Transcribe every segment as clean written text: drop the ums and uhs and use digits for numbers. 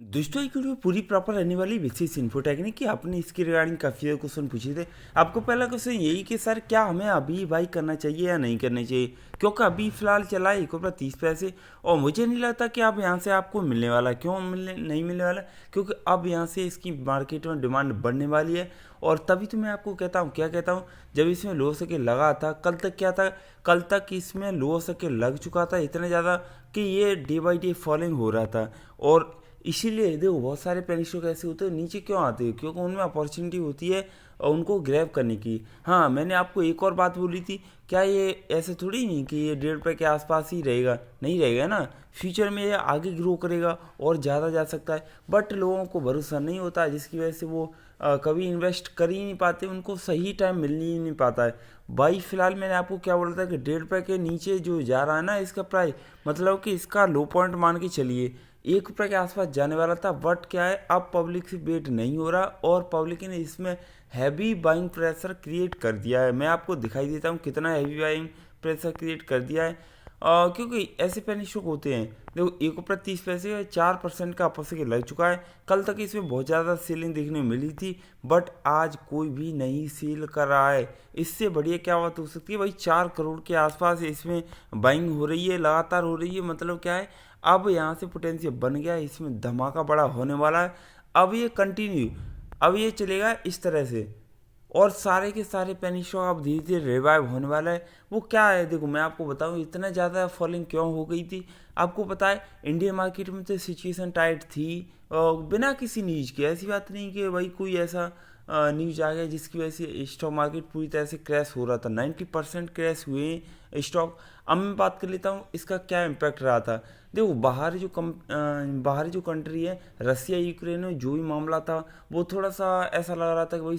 दोस्तों एक वीडियो पूरी प्रॉपर रहने वाली विशेष इन्फो टेक्निक की आपने इसके रिगार्डिंग काफ़ी ज़्यादा क्वेश्चन पूछे थे। आपको पहला क्वेश्चन यही कि सर क्या हमें अभी बाई करना चाहिए या नहीं करना चाहिए, क्योंकि अभी फ़िलहाल चला है 1 रुपया 30 पैसे और मुझे नहीं लगता कि आप यहाँ से आपको मिलने वाला। क्यों मिलने नहीं मिलने वाला? क्योंकि अब यहाँ से इसकी मार्केट में डिमांड बढ़ने वाली है। और तभी तो मैं आपको कहता हूँ, क्या कहता हूँ, जब इसमें लो सके लगा था कल तक, क्या था कल तक इसमें लो सके लग चुका था इतना ज़्यादा कि ये डे बाई डे फॉलिंग हो रहा था। और इसीलिए देखो बहुत सारे पेनी स्टॉक ऐसे होते हैं नीचे क्यों आते हैं, क्योंकि उनमें अपॉर्चुनिटी होती है और उनको ग्रैब करने की। हाँ, मैंने आपको एक और बात बोली थी, क्या ये ऐसे थोड़ी नहीं कि ये 1.5 रुपये के आसपास ही रहेगा, नहीं रहेगा ना। फ्यूचर में ये आगे ग्रो करेगा और ज़्यादा जा सकता है, बट लोगों को भरोसा नहीं होता जिसकी वजह से वो कभी इन्वेस्ट कर ही नहीं पाते, उनको सही टाइम मिल ही नहीं पाता है। भाई फिलहाल मैंने आपको क्या बोला था कि 1.5 रुपये के नीचे जो जा रहा है ना इसका प्राइस, मतलब कि इसका लो पॉइंट मान के चलिए 1 रुपये के आसपास जाने वाला था। बट क्या है, अब पब्लिक से वेट नहीं हो रहा और पब्लिक ने इसमें हैवी बाइंग प्रेशर क्रिएट कर दिया है। मैं आपको दिखाई देता हूँ कितना हैवी बाइंग प्रेशर क्रिएट कर दिया है। क्योंकि ऐसे पेनी स्टॉक होते हैं, देखो 1 रुपया 30 पैसे 4% का अपर से लग चुका है। कल तक इसमें बहुत ज़्यादा सेलिंग देखने को मिली थी, बट आज कोई भी नहीं सेल कर रहा है। इससे बढ़िया क्या बात हो सकती है भाई, 4 करोड़ के आसपास इसमें बाइंग हो रही है, लगातार हो रही है। मतलब क्या है, अब यहाँ से पोटेंशियल बन गया है, इसमें धमाका बड़ा होने वाला है। अब ये कंटिन्यू, अब ये चलेगा इस तरह से और सारे के सारे पेनी स्टॉक अब धीरे धीरे रिवाइव होने वाला है। वो क्या है, देखो मैं आपको बताऊं इतना ज़्यादा फॉलिंग क्यों हो गई थी। आपको पता है इंडियन मार्केट में तो सिचुएशन टाइट थी और बिना किसी न्यूज के, ऐसी बात नहीं कि भाई कोई ऐसा न्यूज आ गया जिसकी वजह से स्टॉक मार्केट पूरी तरह से क्रैश हो रहा था। 90% क्रैश हुए स्टॉक। अब मैं बात कर लेता हूँ इसका क्या इम्पैक्ट रहा था। देखो बाहरी जो कंट्री है, रसिया यूक्रेन में जो भी मामला था वो थोड़ा सा ऐसा लग रहा था कि भाई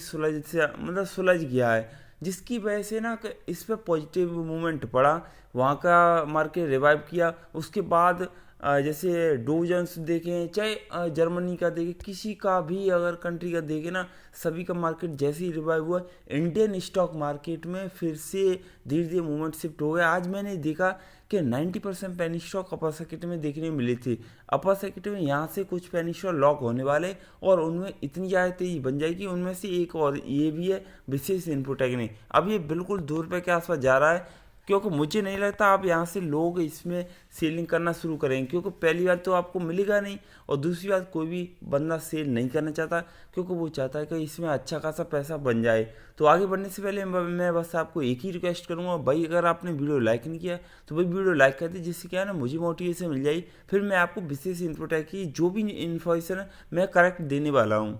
सुलझ गया है, जिसकी वजह से ना कि इस पर पॉजिटिव मूवमेंट पड़ा। वहाँ का मार्केट रिवाइव किया। उसके बाद जैसे डो जोन्स देखें, चाहे जर्मनी का देखें, किसी का भी अगर कंट्री का देखें ना, सभी का मार्केट जैसे ही रिवाइव हुआ, इंडियन स्टॉक मार्केट में फिर से धीरे धीरे मूवमेंट शिफ्ट हो गया। आज मैंने देखा कि 90% पेनी स्टॉक अपर सर्किट में देखने में मिली थी। अपर सर्किट में यहाँ से कुछ पेनी स्टॉक लॉक होने वाले और उनमें इतनी ज़्यादा तेजी बन जाएगी। उनमें से एक और ये भी है विशेष इनपुट टेक्निक। अब ये बिल्कुल 2 रुपये के आसपास जा रहा है, क्योंकि मुझे नहीं लगता अब यहाँ से लोग इसमें सेलिंग करना शुरू करेंगे, क्योंकि पहली बात तो आपको मिलेगा नहीं और दूसरी बात कोई भी बंदा सेल नहीं करना चाहता, क्योंकि वो चाहता है कि इसमें अच्छा खासा पैसा बन जाए। तो आगे बढ़ने से पहले मैं बस आपको एक ही रिक्वेस्ट करूँगा भाई, अगर आपने वीडियो लाइक नहीं किया तो भाई वीडियो लाइक कर दे, जिससे क्या है ना मुझे मोटिवेशन मिल जाएगी, फिर मैं आपको विशेष इन्फोटेक की जो भी इन्फॉर्मेशन है मैं करेक्ट देने वाला हूँ।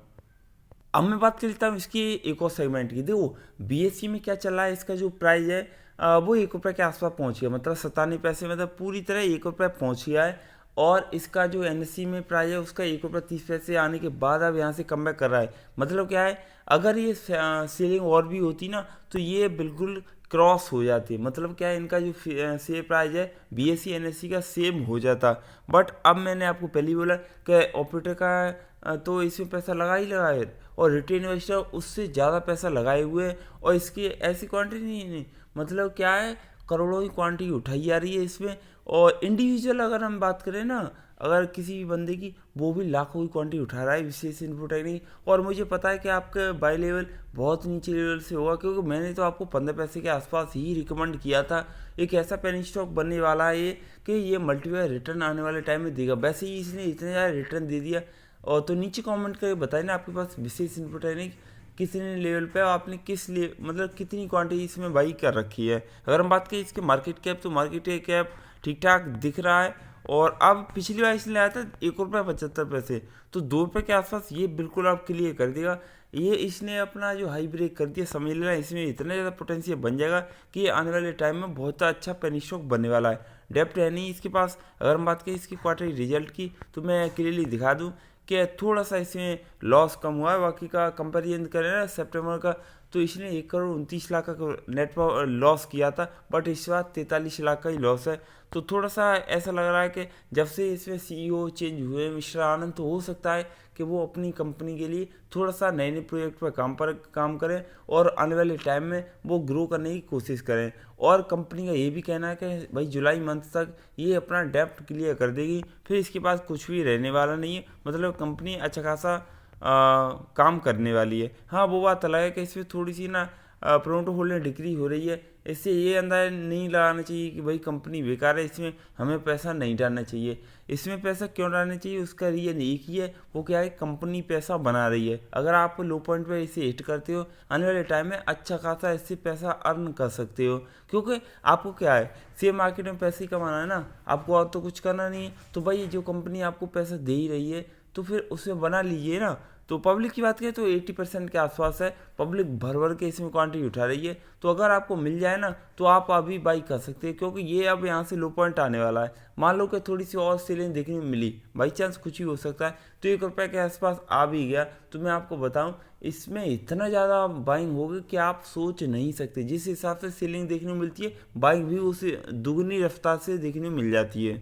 अब मैं बात कर लेता हूँ इसकी एक और सेगमेंट की। देखो बीएससी में क्या चल रहा है, इसका जो प्राइस है वो 1 रुपये के आसपास पहुँच गया, मतलब 97 पैसे, मतलब पूरी तरह 1 रुपये पहुँच गया है। और इसका जो एनएससी में प्राइस है उसका 1 रुपये 30 पैसे आने के बाद अब यहाँ से कम बैक कर रहा है। मतलब क्या है, अगर ये सेलिंग और भी होती ना तो ये बिल्कुल क्रॉस हो जाती। मतलब क्या है, इनका जो शेयर प्राइस है बीएससी एनएससी का सेम हो जाता। बट अब मैंने आपको पहले ही बोला कि ऑपरेटर का तो इसमें पैसा लगा ही लगा है और रिटेल इन्वेस्टर उससे ज़्यादा पैसा लगाए हुए हैं और इसकी ऐसी क्वांटिटी नहीं, मतलब क्या है, करोड़ों की क्वांटिटी उठाई जा रही है इसमें। और इंडिविजुअल अगर हम बात करें ना, अगर किसी भी बंदे की, वो भी लाखों की क्वांटिटी उठा रहा है विशेष इनपुट टेक्निक। और मुझे पता है कि आपका बाई लेवल बहुत नीचे लेवल से होगा, क्योंकि मैंने तो आपको 15 पैसे के आसपास ही रिकमेंड किया था। एक ऐसा पेनी स्टॉक बनने वाला है ये कि ये मल्टीप्लाई रिटर्न आने वाले टाइम में देगा। वैसे ही इसने इतने ज़्यादा रिटर्न दे दिया। और तो नीचे कमेंट करके बताइए ना आपके पास विशेष इनपुट टेक्निक कितने लेवल पे, आपने किस लिए, मतलब कितनी क्वांटिटी इसमें बाई कर रखी है। अगर हम बात करें इसके मार्केट कैप, तो मार्केट कैप ठीक ठाक दिख रहा है। और अब पिछली बार इसने आया था 1 रुपये 75 पैसे, तो 2 रुपये के आसपास ये बिल्कुल आप क्लियर कर देगा। ये इसने अपना जो हाई ब्रेक कर दिया, समझ लेना इसमें इतना ज़्यादा पोटेंशियल बन जाएगा कि ये आने वाले टाइम में बहुत अच्छा पेनी स्टॉक बनने वाला है। डेप्थ है नहीं इसके पास। अगर हम बात करें इसकी क्वार्टरली रिजल्ट की, तो मैं क्लियरली दिखा दूँ कि थोड़ा सा इसमें लॉस कम हुआ है। बाकी का कंपेरिजन करें ना सितंबर का, तो इसने 1 करोड़ 29 लाख का नेट लॉस किया था, बट इस बार 43 लाख का ही लॉस है। तो थोड़ा सा ऐसा लग रहा है कि जब से इसमें सीईओ चेंज हुए मिस्टर आनंद, तो हो सकता है कि वो अपनी कंपनी के लिए थोड़ा सा नए नए प्रोजेक्ट पर काम करें और आने वाले टाइम में वो ग्रो करने की कोशिश करें। और कंपनी का ये भी कहना है कि भाई जुलाई मंथ तक ये अपना डेप्ट क्लियर कर देगी, फिर इसके पास कुछ भी रहने वाला नहीं है। मतलब कंपनी अच्छा खासा काम करने वाली है। हाँ, वो बात अलग है कि इसमें थोड़ी सी ना प्रोमोटर होल्डिंग डिक्री हो रही है। इससे ये अंदाजा नहीं लगाना चाहिए कि भाई कंपनी बेकार है, इसमें हमें पैसा नहीं डालना चाहिए। इसमें पैसा क्यों डालना चाहिए, उसका रीज़न एक ही है, वो क्या है, कंपनी पैसा बना रही है। अगर आप लो पॉइंट पे इसे हिट करते हो, आने वाले टाइम में अच्छा खासा इससे पैसा अर्न कर सकते हो। क्योंकि आपको क्या है, शेयर मार्केट में पैसे ही कमाना है ना, आपको और तो कुछ करना नहीं है। तो भाई जो कंपनी आपको पैसा दे ही रही है तो फिर उसमें बना लीजिए ना। तो पब्लिक की बात करें तो 80% के आसपास है, पब्लिक भर भर के इसमें क्वांटिटी उठा रही है। तो अगर आपको मिल जाए ना तो आप अभी बाई कर सकते हैं, क्योंकि ये अब यहाँ से लो पॉइंट आने वाला है। मान लो कि थोड़ी सी और सेलिंग देखने में मिली, बाई चांस कुछ ही हो सकता है, तो 1 रुपये के आसपास आ भी गया, तो मैं आपको बताऊं इसमें इतना ज़्यादा बाइंग होगी कि आप सोच नहीं सकते। जिस हिसाब से सेलिंग देखने को मिलती है, बाइंग भी उस दुगनी रफ्तार से देखने को मिल जाती है।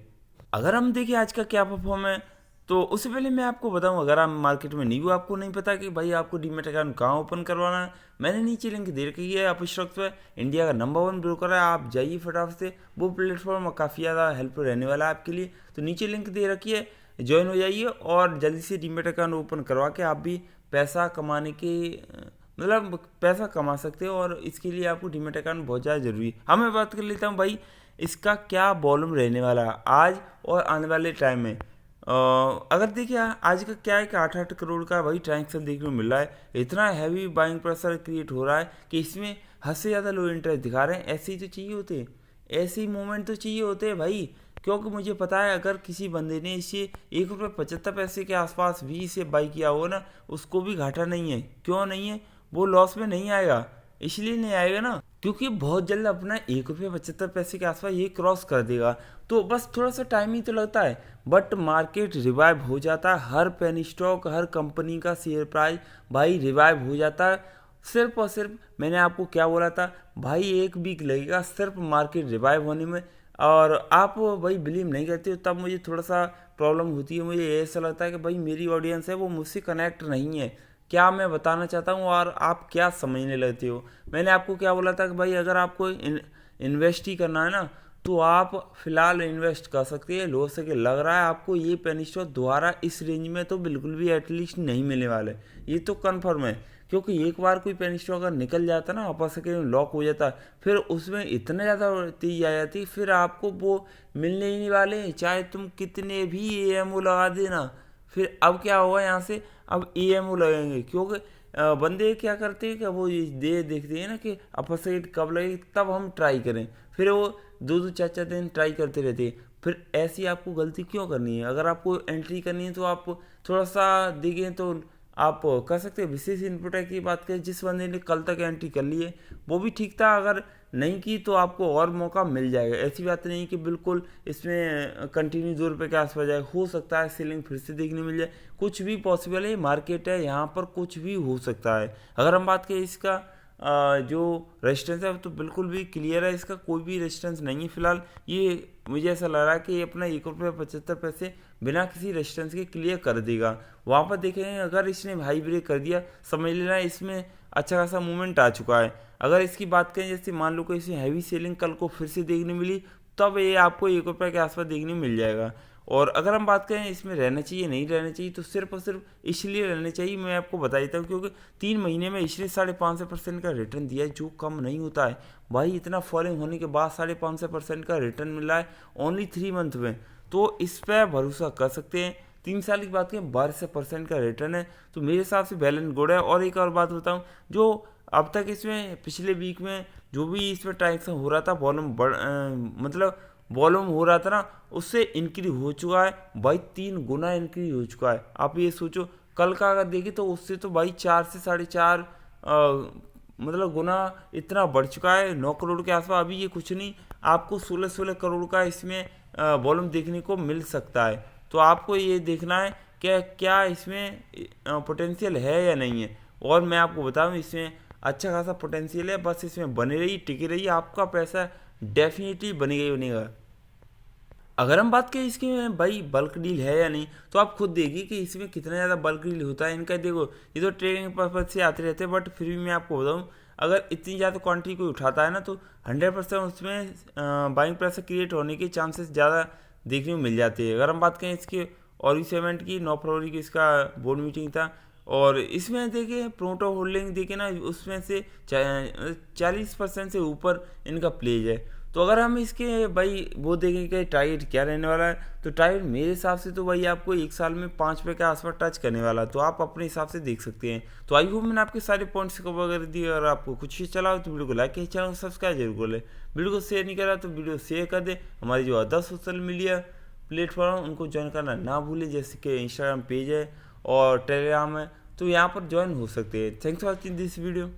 अगर हम देखें आज का क्या परफॉर्म है, तो उससे पहले मैं आपको बताऊं, अगर आप मार्केट में नहीं हो, आपको नहीं पता कि भाई आपको डीमेट अकाउंट कहाँ ओपन करवाना है, मैंने नीचे लिंक दे रखी है। आप इस वक्त पे इंडिया का नंबर 1 ब्रोकर है, आप जाइए फटाफट से। वो प्लेटफॉर्म काफ़ी ज़्यादा हेल्पफुल रहने वाला है आपके लिए। तो नीचे लिंक दे रखी है, ज्वाइन हो जाइए और जल्दी से डीमेट अकाउंट ओपन करवा के आप भी पैसा कमाने के मतलब पैसा कमा सकते हो। और इसके लिए आपको डीमेट अकाउंट बहुत ज़्यादा जरूरी है। अब मैं बात कर लेता हूँ भाई इसका क्या वॉल्यूम रहने वाला है आज और आने वाले टाइम में। अगर देखिए आज का क्या है कि 8-8 करोड़ का भाई ट्रांजेक्शन देखने को मिल रहा है। इतना हैवी बाइंग प्रेशर क्रिएट हो रहा है कि इसमें हद से ज़्यादा लो इंटरेस्ट दिखा रहे हैं। ऐसे ही तो चाहिए होते, ऐसे ही मूवमेंट तो चाहिए होते हैं भाई। क्योंकि मुझे पता है अगर किसी बंदे ने इसे 1 रुपये 75 पैसे के आसपास भी इसे बाई किया हो ना, उसको भी घाटा नहीं है। क्यों नहीं है, वो लॉस में नहीं आएगा। इसलिए नहीं आएगा ना क्योंकि बहुत जल्द अपना 1 रुपये 75 पैसे के आसपास ये क्रॉस कर देगा। तो बस थोड़ा सा टाइम ही तो लगता है, बट मार्केट रिवाइव हो जाता है। हर पेनी स्टॉक, हर कंपनी का शेयर प्राइस भाई रिवाइव हो जाता है। सिर्फ और सिर्फ मैंने आपको क्या बोला था भाई, 1 वीक लगेगा सिर्फ मार्केट रिवाइव होने में। और आप भाई बिलीव नहीं करते हो, तब मुझे थोड़ा सा प्रॉब्लम होती है। मुझे ऐसा लगता है कि भाई मेरी ऑडियंस है वो मुझसे कनेक्ट नहीं है, क्या मैं बताना चाहता हूँ और आप क्या समझने लगते हो। मैंने आपको क्या बोला था कि भाई अगर आपको इन्वेस्ट ही करना है ना, तो आप फिलहाल इन्वेस्ट कर सकते हैं। लो सके लग रहा है आपको ये पेनी स्टॉक दोबारा इस रेंज में तो बिल्कुल भी एटलीस्ट नहीं मिलने वाले, ये तो कन्फर्म है। क्योंकि एक बार कोई पेनी स्टॉक अगर निकल जाता ना, अपर सके लॉक हो जाता, फिर उसमें इतना ज़्यादा तेजी आ जाती, फिर आपको वो मिलने ही नहीं वाले, चाहे तुम कितने भी एएमओ लगा देना। फिर अब क्या होगा यहाँ से, अब ईएमओ लगेंगे। क्योंकि बंदे क्या करते हैं कि वो देखते हैं ना कि अपर साइड कब लगे तब हम ट्राई करें, फिर वो 2-4 दिन ट्राई करते रहते हैं। फिर ऐसी आपको गलती क्यों करनी है। अगर आपको एंट्री करनी है तो आप थोड़ा सा देखें तो आप कर सकते हैं। विशेष इनपुट की बात करें, जिस बंदे ने कल तक एंट्री कर ली है वो भी ठीक था, अगर नहीं की तो आपको और मौका मिल जाएगा। ऐसी बात नहीं कि बिल्कुल इसमें कंटिन्यू 2 रुपये के आसपास जाए, हो सकता है सीलिंग फिर से देखने मिल जाए, कुछ भी पॉसिबल है। मार्केट है, यहाँ पर कुछ भी हो सकता है। अगर हम बात करें इसका जो रेजिस्टेंस है तो बिल्कुल भी क्लियर है, इसका कोई भी रेजिस्टेंस नहीं है फिलहाल। ये मुझे ऐसा लग रहा है कि ये अपना 1 रुपये 75 पैसे बिना किसी रेजिस्टेंस के क्लियर कर देगा। वहाँ पर देखेंगे अगर इसने हाई ब्रेक कर दिया, समझ लेना इसमें अच्छा खासा मूवमेंट आ चुका है। अगर इसकी बात करें, जैसे मान लो कि इसे हैवी सेलिंग कल को फिर से देखने मिली, तब ये आपको 1 रुपये के आसपास देखने मिल जाएगा। और अगर हम बात करें इसमें रहना चाहिए नहीं रहना चाहिए, तो सिर्फ और सिर्फ इसलिए रहना चाहिए, मैं आपको बता देता हूँ, क्योंकि 3 महीने में इसने 5.5% का रिटर्न दिया है, जो कम नहीं होता है भाई। इतना फॉलिंग होने के बाद 5.5% का रिटर्न मिल रहा है ओनली 3 मंथ में, तो इस पर भरोसा कर सकते हैं। 3 साल की बात करें 12% का रिटर्न है, तो मेरे हिसाब से वेल एंड गुड है। और एक और बात बताऊँ, जो अब तक इसमें पिछले वीक में जो भी इसमें ट्रांजेक्शन हो रहा था, मतलब वॉल्यूम हो रहा था ना, उससे इंक्रीज हो चुका है भाई, 3 गुना इंक्रीज हो चुका है। आप ये सोचो, कल का अगर देखें तो उससे तो भाई 4 से 4.5 मतलब गुना इतना बढ़ चुका है, 9 करोड़ के आसपास। अभी ये कुछ नहीं, आपको 16 करोड़ का इसमें वॉल्यूम देखने को मिल सकता है। तो आपको ये देखना है कि क्या इसमें पोटेंशियल है या नहीं है। और मैं आपको बताऊं, इसमें अच्छा खासा पोटेंशियल है, बस इसमें बने रहिए, टिके रहिए, आपका पैसा डेफिनेटली बनेगा ही बनेगा। अगर हम बात करें इसकी भाई बल्क डील है या नहीं, तो आप खुद देखिए कि इसमें कितना ज़्यादा बल्क डील होता है इनका। देखो ये तो ट्रेडिंग पर्पज से आते रहते हैं, बट फिर भी मैं आपको बताऊँ, अगर इतनी ज़्यादा क्वांटिटी कोई उठाता है ना, तो 100% उसमें बाइंग प्रेशर क्रिएट होने के चांसेस ज़्यादा देखने को मिल जाते हैं। अगर हम बात करें इसके और भी सेवेंट की, 9 फरवरी की इसका बोर्ड मीटिंग था, और इसमें देखिए प्रोमोटर होल्डिंग देखिए ना, उसमें से 40% से ऊपर इनका प्लेज है। तो अगर हम इसके भाई वो देखें कि टारगेट क्या रहने वाला है, तो टारगेट मेरे हिसाब से तो भाई आपको एक साल में 5 रुपये के आसपास टच करने वाला है, तो आप अपने हिसाब से देख सकते हैं। तो आई होप मैंने आपके सारे पॉइंट्स कवर कर दिए। अगर आपको कुछ ही चला हो तो वीडियो को लाइक करें, चैनल को सब्सक्राइब जरूर कर ले। वीडियो को शेयर नहीं करा तो वीडियो शेयर कर दे। हमारी जो अदर सोशल मीडिया प्लेटफॉर्म उनको ज्वाइन करना ना भूलें, जैसे कि इंस्टाग्राम पेज है और टेलीग्राम है, तो यहाँ पर ज्वाइन हो सकते हैं। Thanks for watching this video.